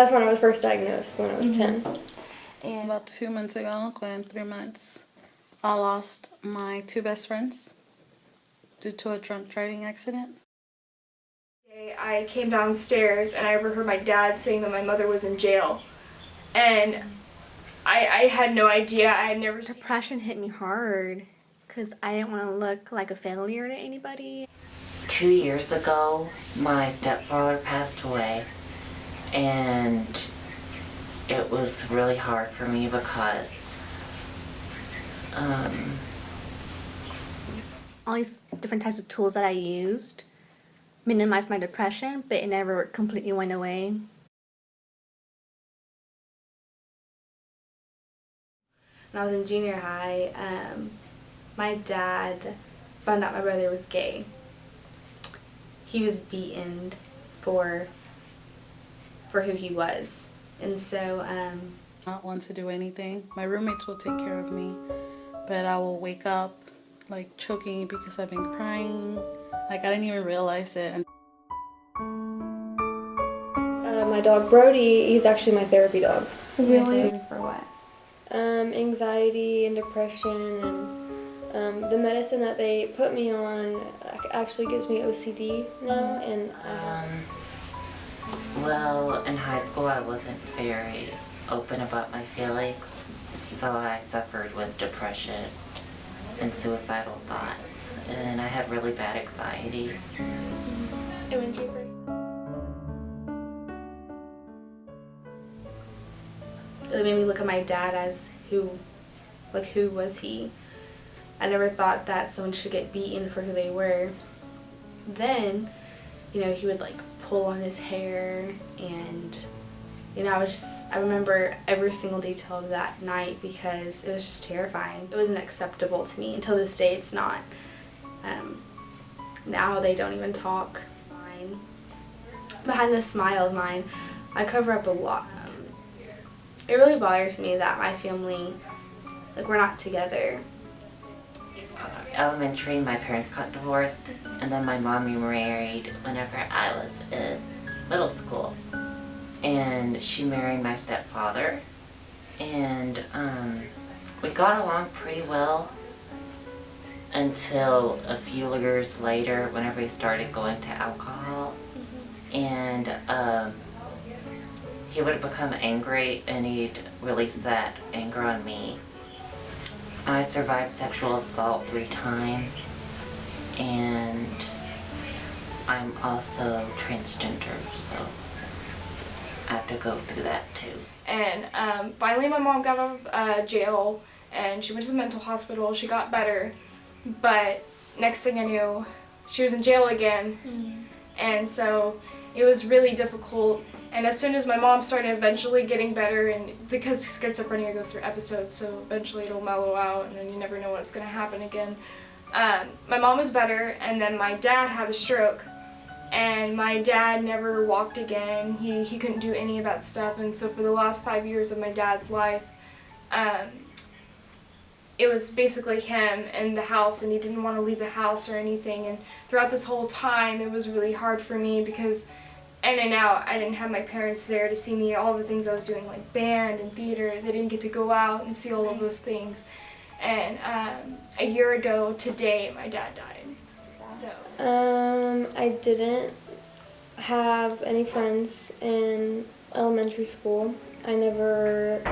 That's when I was first diagnosed, when I was 10. And about 2 months ago, going 3 months, I lost my 2 best friends due to a drunk driving accident. I came downstairs and I overheard my dad saying that my mother was in jail. And I had no idea. I had never seen... Depression hit me hard because I didn't want to look like a failure to anybody. 2 years ago, my stepfather passed away, and it was really hard for me because all these different types of tools that I used minimized my depression, but it never completely went away. When I was in junior high, my dad found out my brother was gay. He was beaten for who he was, and so Not want to do anything. My roommates will take care of me, but I will wake up like choking because I've been crying. Like I didn't even realize it. My dog Brody, he's actually my therapy dog. really for what? Anxiety and depression, and the medicine that they put me on actually gives me OCD now, and well, in high school I wasn't very open about my feelings, so I suffered with depression and suicidal thoughts, and I had really bad anxiety. And when she first... It made me look at my dad as who was he? I never thought that someone should get beaten for who they were. Then, he would like pull on his hair, and I remember every single detail of that night because it was just terrifying. It wasn't acceptable to me. Until this day, it's not. Now they don't even talk. Behind this smile of mine, I cover up a lot. It really bothers me that my family, we're not together. Elementary, my parents got divorced, and then my mom remarried whenever I was in middle school. And she married my stepfather, and we got along pretty well until a few years later whenever he started going to alcohol. And he would become angry and he'd release that anger on me. I survived sexual assault 3 times, and I'm also transgender, so I have to go through that too. And finally my mom got out of jail and she went to the mental hospital. She got better, but next thing I knew, she was in jail again. And so it was really difficult. And as soon as my mom started eventually getting better, and because schizophrenia goes through episodes, so eventually it'll mellow out and then you never know what's going to happen again. My mom was better, and then my dad had a stroke. And my dad never walked again. He couldn't do any of that stuff. And so for the last 5 years of my dad's life, it was basically him and the house, and he didn't want to leave the house or anything. And throughout this whole time, it was really hard for me because in and out, I didn't have my parents there to see me, all the things I was doing, like band and theater. They didn't get to go out and see all of those things. And a year ago today, my dad died. So I didn't have any friends in elementary school. I never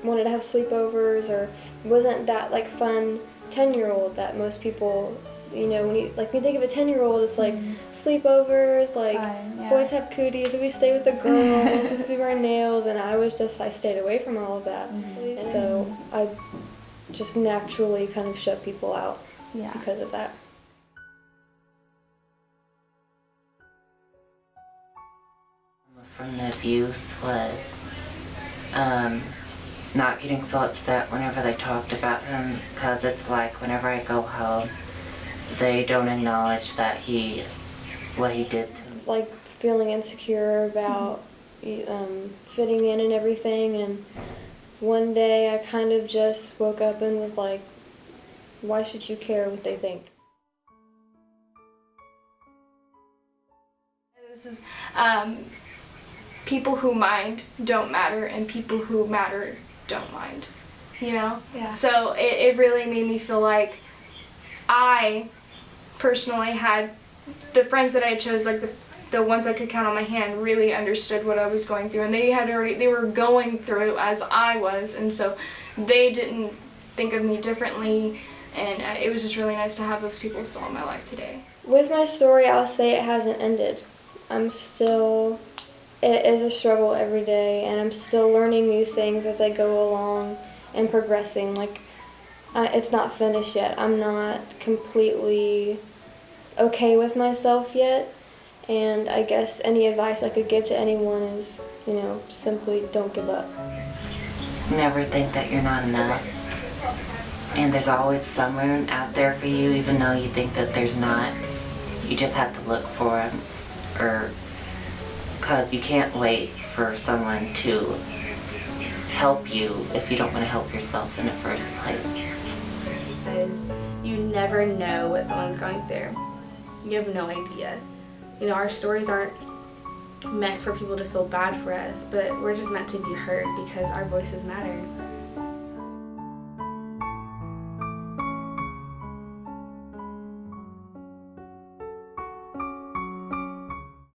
wanted to have sleepovers, or wasn't that fun 10-year-old that most people, when you think of a 10-year-old, it's sleepovers, boys have cooties, we stay with the girls, let's do our nails, and I stayed away from all of that. And so I just naturally kind of shut people out because of that. From the abuse was not getting so upset whenever they talked about him, because it's like whenever I go home, they don't acknowledge that what he did to me. Feeling insecure about fitting in and everything, and one day I kind of just woke up and was like, why should you care what they think? this is people who mind don't matter and people who matter don't mind, you know? Yeah. So it really made me feel like I personally had the friends that I chose, like the ones I could count on my hand, really understood what I was going through, and they were going through as I was, and so they didn't think of me differently, and it was just really nice to have those people still in my life today. With my story, I'll say it hasn't ended. It is a struggle every day, and I'm still learning new things as I go along and progressing. Like, it's not finished yet. I'm not completely okay with myself yet, and I guess any advice I could give to anyone is, simply don't give up. Never think that you're not enough. And there's always someone out there for you, even though you think that there's not. You just have to look for them, because you can't wait for someone to help you if you don't want to help yourself in the first place. Because you never know what someone's going through. You have no idea. Our stories aren't meant for people to feel bad for us, but we're just meant to be heard because our voices matter.